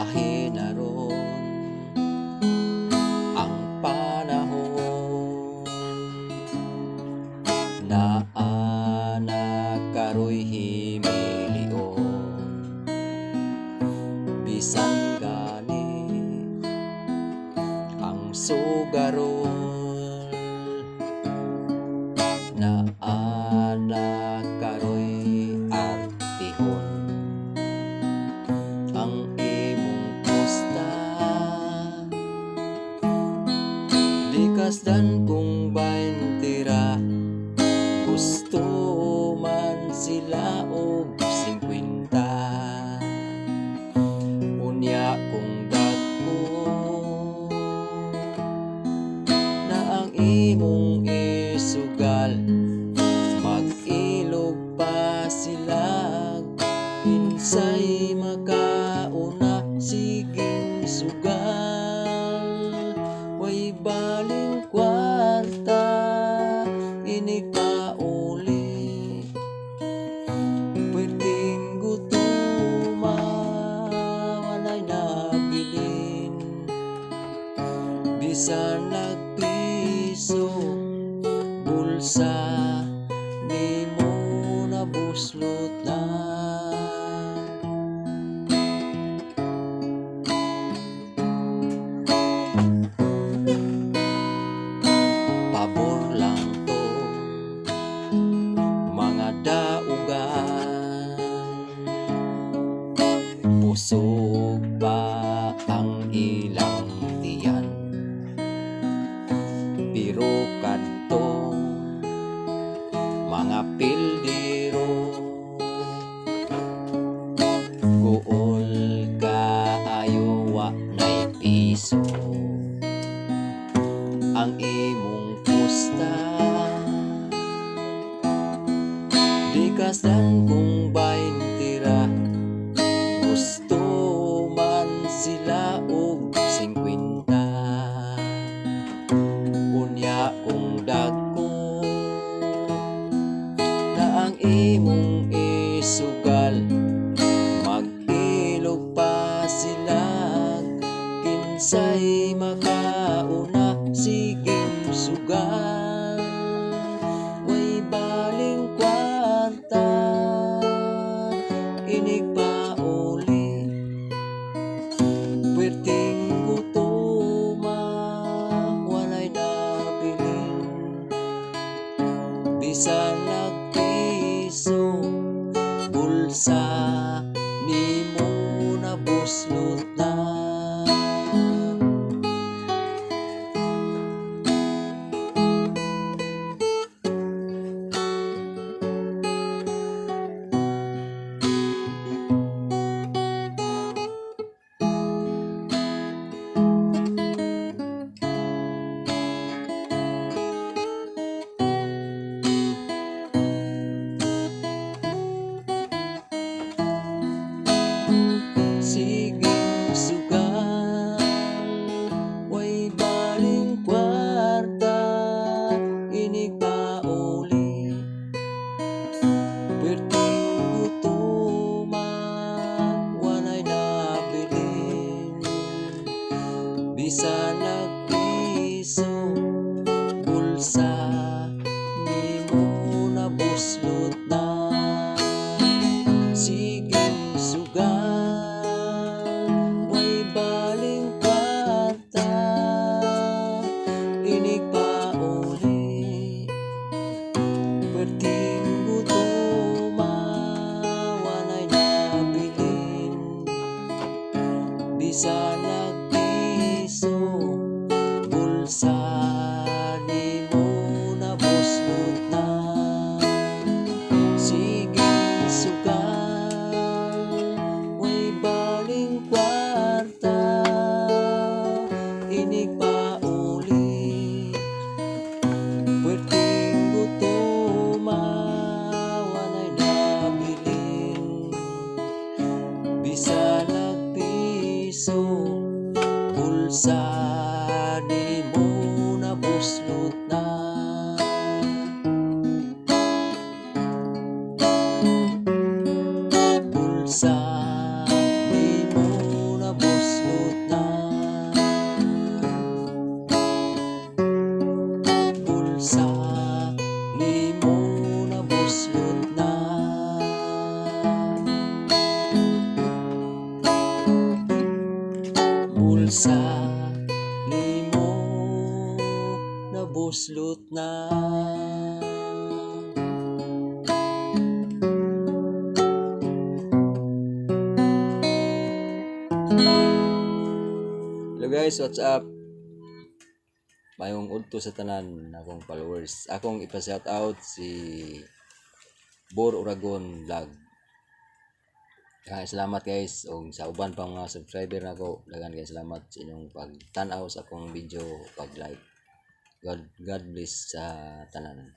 mahinaron ang panahon na anak karo'y himilion. Bisan gani ang sugaron na anak karo'y artihon. Ang imong pusta likas dan kung baintira, gusto man sila og 50. Unya kung dako na ang imong isugal, mag-ilog pa sila, kinsay makauna, siging sugal. Way baling kwarta, inig pa uli, pwedeng gutuma, walay nabilin. Bisan nagpiso, bulsa nimo nabuslot na. Pabor lang to mga daugan, busog ba ang ilang tiyan, pero kadto mga pildiro, guol kaayo wa nay piso. Ang imong pusta likas dan kung baintira, gusto man sila og 50. Unya kung dagko na ang imong isugal, mag-ilog pa sila, kinsay makauna, siging sugal. Way baling kwarta, inig pa uli, pwedeng gutuma, walay nabilin. Bisan nagpiso, bulsa nimo nabuslot na. Siging sugal, way baling kwarta, inig pa uli, pwedeng gutuma, walay nabilin. Bisan nagpiso, bulsa nimo nabuslot na. Siging sugal, way baling kwarta, inig pa uli, pwedeng gutuma, walay nabilin. Bisan nagpiso, bulsa nimo nabuslot na. Siging sugal, way baling kwarta, inig pa uli, pwedeng gutuma, walay nabilin. Bisan nagpiso, bulsa nimo nabuslot na. Bulsa nimo nabuslot bulsa nimo nabuslot na. Hello guys, what's up? Mayong udto sa tanan akong followers. Akong ipa-shout out si Bor Uragon Vlog. Salamat guys og sa uban pang mga subscriber nako, daghan kay salamat sa inyong pagtan-aw sa akong video, pag-like. God bless sa tanan.